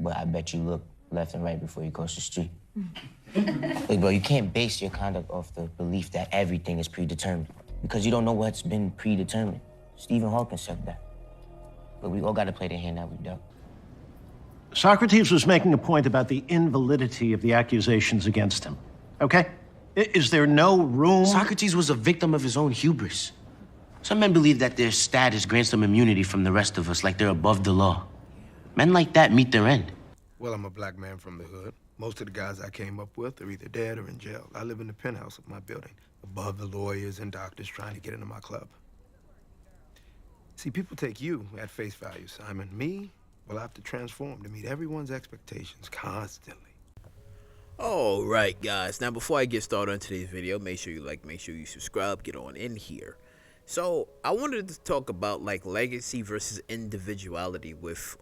but I bet you look left and right before you cross the street. Look, bro, you can't base your conduct off the belief that everything is predetermined, because you don't know what's been predetermined. Stephen Hawking said that. But we all gotta play the hand that we dealt. Socrates was making a point about the invalidity of the accusations against him, okay? Is there no room? Socrates was a victim of his own hubris. Some men believe that their status grants them immunity from the rest of us, like they're above the law. Men like that meet their end. Well, I'm a black man from the hood. Most of the guys I came up with are either dead or in jail. I live in the penthouse of my building, above the lawyers and doctors trying to get into my club. See, people take you at face value, Simon. Me, well, I have to transform to meet everyone's expectations constantly. All right, guys. Now, before I get started on today's video, make sure you like, make sure you subscribe, get on in here. So, I wanted to talk about, like, legacy versus individuality with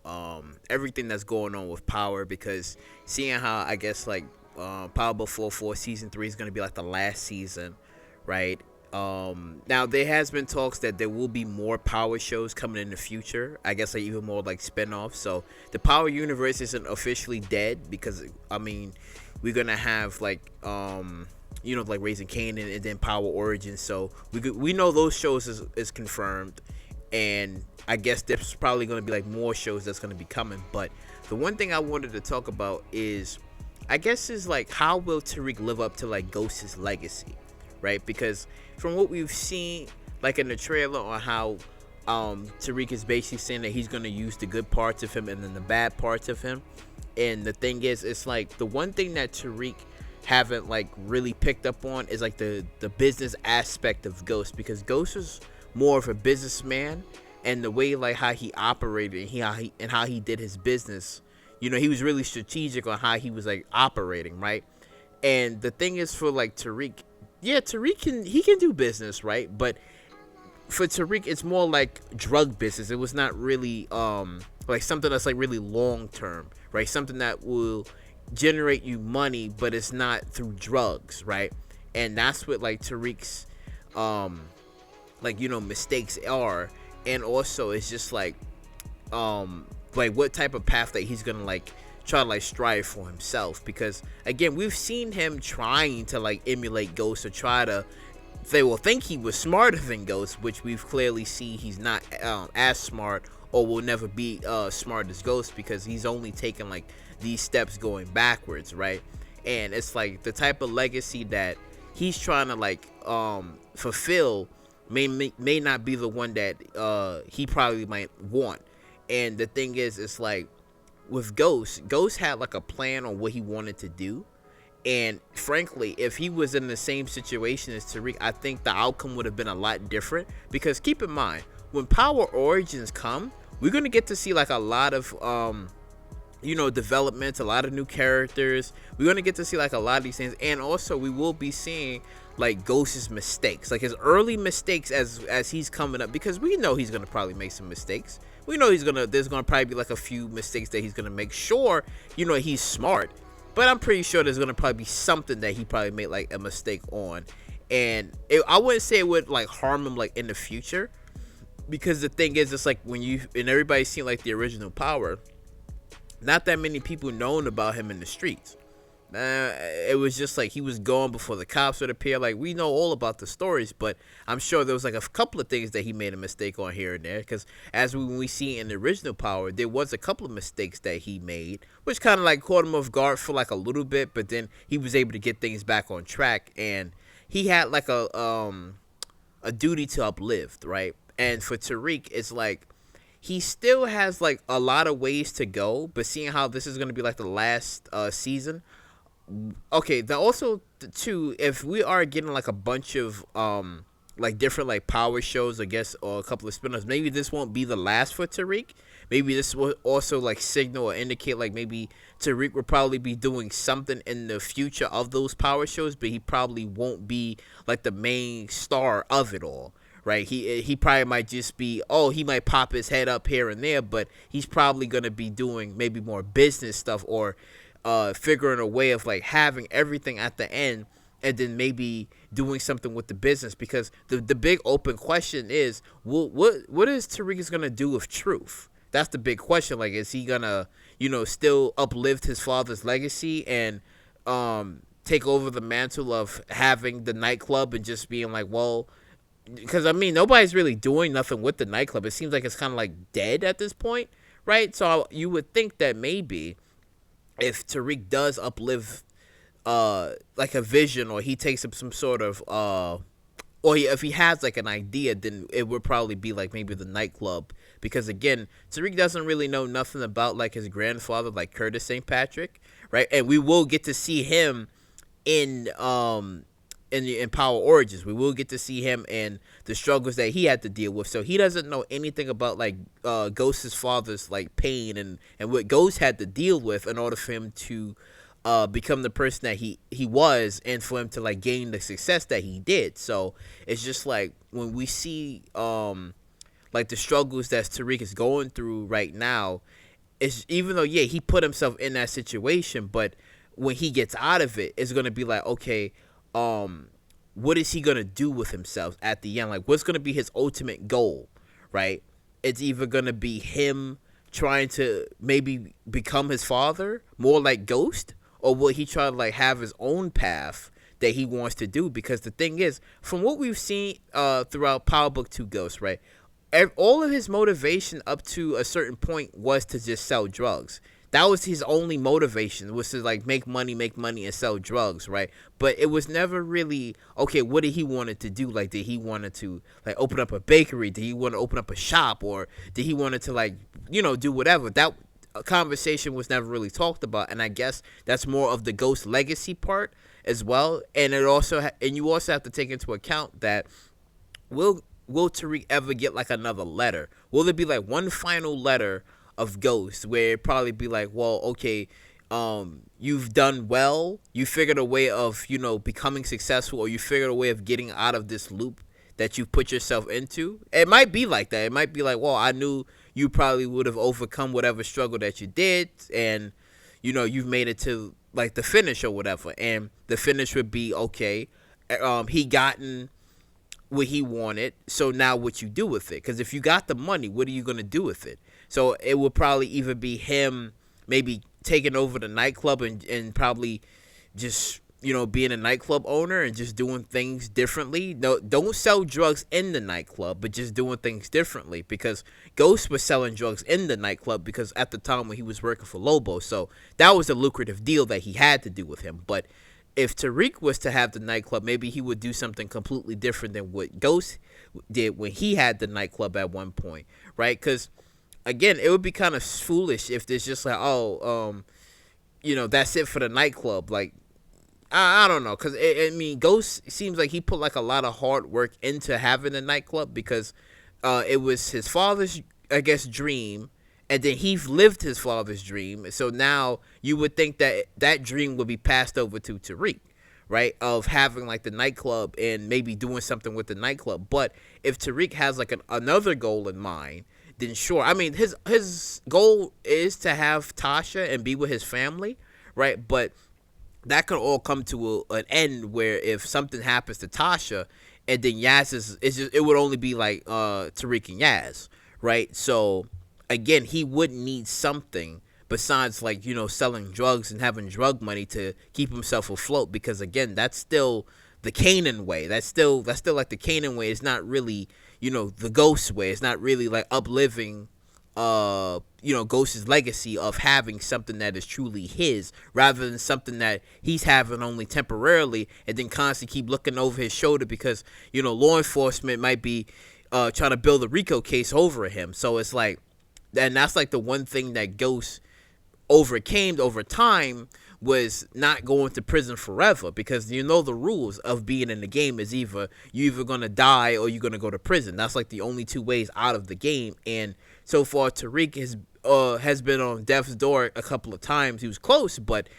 everything that's going on with Power, because seeing how, I guess, like, Power Before 4 Season 3 is going to be, like, the last season, right? Now, there has been talks that there will be more Power shows coming in the future. I guess, like, even more, like, spinoffs. So, the Power universe isn't officially dead because, I mean, we're going to have, like, you know, like Raising Kanan and then Power Origins. So we know those shows is confirmed, and I guess there's probably going to be like more shows that's going to be coming. But the one thing I wanted to talk about is, I guess, is like, how will Tariq live up to like Ghost's legacy, right? Because from what we've seen, like in the trailer, on how Tariq is basically saying that he's going to use the good parts of him and then the bad parts of him. And the thing is, it's like the one thing that Tariq haven't like really picked up on is like the business aspect of Ghost, because Ghost was more of a businessman, and the way like how he operated and how he did his business, you know, he was really strategic on how he was like operating, right? And the thing is, for like Tariq, yeah, Tariq can do business, right? But for Tariq, it's more like drug business. It was not really like something that's like really long term, right? Something that will generate you money, but it's not through drugs, right? And that's what like Tariq's like, you know, mistakes are. And also it's just like what type of path that he's gonna like try to like strive for himself, because again, we've seen him trying to like emulate Ghost or try to, they will think he was smarter than Ghost, which we've clearly seen he's not as smart, or will never be smart as Ghost, because he's only taken like these steps going backwards, right? And it's like the type of legacy that he's trying to like fulfill may not be the one that he probably might want. And the thing is, it's like with Ghost had like a plan on what he wanted to do, and frankly, if he was in the same situation as Tariq, I think the outcome would have been a lot different. Because keep in mind, when Power Origins come, we're gonna get to see like a lot of you know, developments, a lot of new characters. We're gonna get to see like a lot of these things, and also we will be seeing like Ghost's mistakes, like his early mistakes as he's coming up, because we know he's gonna probably make some mistakes. We know there's gonna probably be like a few mistakes that he's gonna make. Sure, you know, he's smart, but I'm pretty sure there's gonna probably be something that he probably made like a mistake on, and I wouldn't say it would like harm him like in the future, because the thing is, it's like when everybody's seen like the original Power, not that many people known about him in the streets. It was just like he was gone before the cops would appear. Like, we know all about the stories, but I'm sure there was like a couple of things that he made a mistake on here and there, because when we see in the original Power, there was a couple of mistakes that he made, which kind of like caught him off guard for like a little bit, but then he was able to get things back on track, and he had like a duty to uplift, right? And for Tariq, it's like he still has like a lot of ways to go, but seeing how this is going to be like the last season, okay, also too, if we are getting like a bunch of like different like Power shows, I guess, or a couple of spin-offs, maybe this won't be the last for Tariq. Maybe this will also like signal or indicate like maybe Tariq will probably be doing something in the future of those Power shows, but he probably won't be like the main star of it all. Right, he probably might just be, he might pop his head up here and there, but he's probably gonna be doing maybe more business stuff, or figuring a way of like having everything at the end, and then maybe doing something with the business. Because the big open question is, what is Tariq is gonna do with Truth? That's the big question. Like, is he gonna, still uplift his father's legacy and take over the mantle of having the nightclub and just being like, well, because I mean nobody's really doing nothing with the nightclub. It seems like it's kind of like dead at this point, right? So you would think that maybe if Tariq does uplift like a vision, or he takes up some sort of if he has like an idea, then it would probably be like maybe the nightclub, because again, Tariq doesn't really know nothing about like his grandfather, like Curtis St. Patrick, right? And we will get to see him in Power Origins. We will get to see him and the struggles that he had to deal with. So he doesn't know anything about like Ghost's father's like pain and what Ghost had to deal with in order for him to become the person that he was, and for him to like gain the success that he did. So it's just like when we see like the struggles that Tariq is going through right now, it's even though he put himself in that situation, but when he gets out of it, it's gonna be like, okay, what is he gonna do with himself at the end? Like, what's gonna be his ultimate goal, right? It's either gonna be him trying to maybe become his father, more like Ghost, or will he try to like have his own path that he wants to do? Because the thing is, from what we've seen throughout Power Book 2 Ghost, right, all of his motivation up to a certain point was to just sell drugs. That was his only motivation, was to like make money and sell drugs, right? But it was never really, okay, what did he wanted to do? Like, did he wanted to like open up a bakery? Did he want to open up a shop? Or did he wanted to like, do whatever? That conversation was never really talked about. And I guess that's more of the Ghost legacy part as well. And it also, and you also have to take into account that will Tariq ever get like another letter? Will there be like one final letter of Ghost where it probably be like, well, okay, you've done well, you figured a way of becoming successful, or you figured a way of getting out of this loop that you put yourself into? It might be like that. It might be like, well, I knew you probably would have overcome whatever struggle that you did, and you've made it to like the finish or whatever, and the finish would be, okay, he gotten what he wanted, so now what you do with it? Because if you got the money, what are you going to do with it? So it would probably either be him maybe taking over the nightclub and probably just, being a nightclub owner and just doing things differently. No, don't sell drugs in the nightclub, but just doing things differently, because Ghost was selling drugs in the nightclub because at the time when he was working for Lobo. So that was a lucrative deal that he had to do with him. But if Tariq was to have the nightclub, maybe he would do something completely different than what Ghost did when he had the nightclub at one point, right? Because again, it would be kind of foolish if there's just like, that's it for the nightclub. Like, I don't know, because I mean, Ghost seems like he put like a lot of hard work into having a nightclub, because it was his father's, I guess, dream, and then he lived his father's dream. So now you would think that that dream would be passed over to Tariq, right? Of having like the nightclub and maybe doing something with the nightclub. But if Tariq has like another goal in mind, then sure. I mean, his goal is to have Tasha and be with his family, right? But that could all come to an end where if something happens to Tasha, and then Yaz it would only be like Tariq and Yaz, right? So again, he would need something besides like selling drugs and having drug money to keep himself afloat, because again, that's still the Kanan way. That's still like the Kanan way. It's not really the Ghost way. It's not really like upliving Ghost's legacy of having something that is truly his, rather than something that he's having only temporarily, and then constantly keep looking over his shoulder because law enforcement might be trying to build a RICO case over him. So it's like, and that's like the one thing that Ghost overcame over time, was not going to prison forever, because the rules of being in the game is you're either gonna die or you're gonna go to prison. That's like the only two ways out of the game. And so far, Tariq has been on death's door a couple of times. He was close, but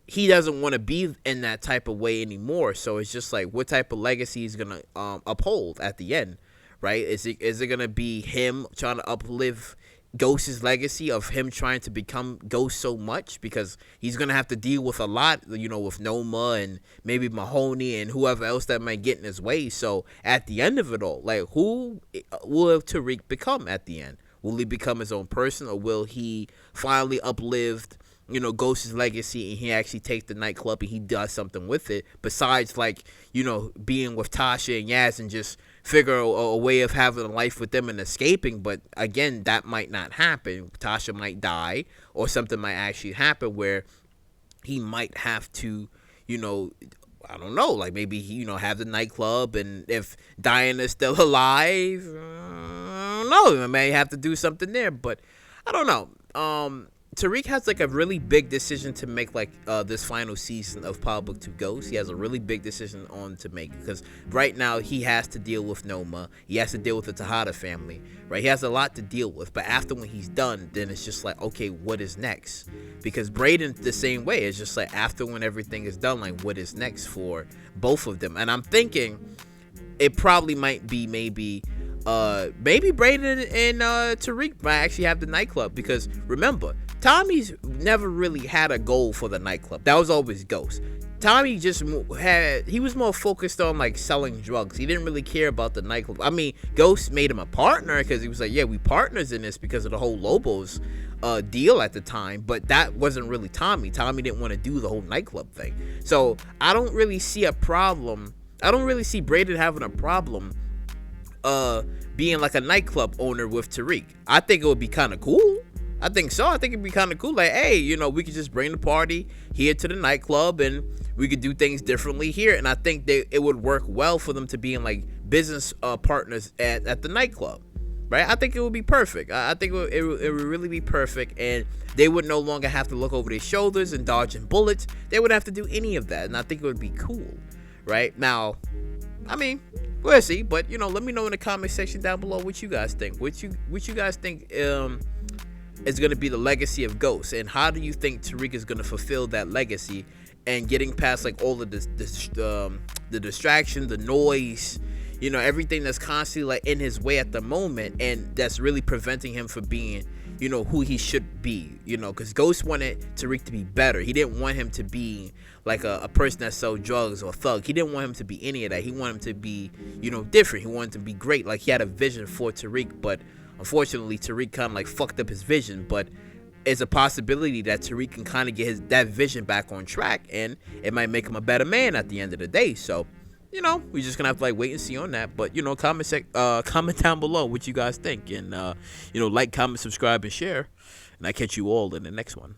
he doesn't want to be in that type of way anymore. So it's just like, what type of legacy he's gonna uphold at the end, right? Is it gonna be him trying to uplift Ghost's legacy of him trying to become Ghost so much, because he's gonna have to deal with a lot, with Noma and maybe Mahoney and whoever else that might get in his way. So at the end of it all, like, who will Tariq become at the end? Will he become his own person, or will he finally uplive, you know, Ghost's legacy, and he actually takes the nightclub and he does something with it besides, like, you know, being with Tasha and Yaz and just figure a way of having a life with them and escaping. But again, that might not happen. Tasha might die, or something might actually happen where he might have to, you know, I don't know, like maybe he, you know, have the nightclub, and if Diana's still alive, I don't know, I may have to do something there, but I don't know. Tariq has like a really big decision to make, like this final season of Power Book 2 Ghost. He has a really big decision on to make, because right now he has to deal with Noma, he has to deal with the Tejada family, right? He has a lot to deal with, but after when he's done, then it's just like, okay, what is next? Because Brayden the same way, it's just like after when everything is done, like what is next for both of them? And I'm thinking it probably might be maybe Brayden and Tariq might actually have the nightclub, because remember, Tommy's never really had a goal for the nightclub. That was always Ghost. Tommy just he was more focused on like selling drugs. He didn't really care about the nightclub. I mean, Ghost made him a partner because he was like, yeah, we partners in this because of the whole Lobos deal at the time, but that wasn't really Tommy. Tommy didn't want to do the whole nightclub thing. So I don't really see a problem. I don't really see Brayden having a problem being like a nightclub owner with Tariq. I think it would be kind of cool. I think so. I think it'd be kind of cool. Like, hey, you know, we could just bring the party here to the nightclub and we could do things differently here. And I think it would work well for them to be in like business partners at the nightclub, right? I think it would be perfect. I think it would really be perfect. And they would no longer have to look over their shoulders and dodging bullets. They wouldn't have to do any of that. And I think it would be cool, right? Now, I mean, we'll see. But, you know, let me know in the comment section down below what you guys think. What you guys think is going to be the legacy of Ghost, and how do you think Tariq is going to fulfill that legacy and getting past like all of the distraction, the noise, you know, everything that's constantly like in his way at the moment, and that's really preventing him from being, you know, who he should be, you know, because Ghost wanted Tariq to be better. He didn't want him to be like a person that sells drugs or thug. He didn't want him to be any of that. He wanted him to be, you know, different. He wanted to be great. Like, he had a vision for Tariq, but unfortunately, Tariq kind of like fucked up his vision. But it's a possibility that Tariq can kind of get that vision back on track, and it might make him a better man at the end of the day. So, you know, we're just gonna have to like wait and see on that. But, you know, comment down below what you guys think, and you know, like, comment, subscribe, and share. And I catch you all in the next one.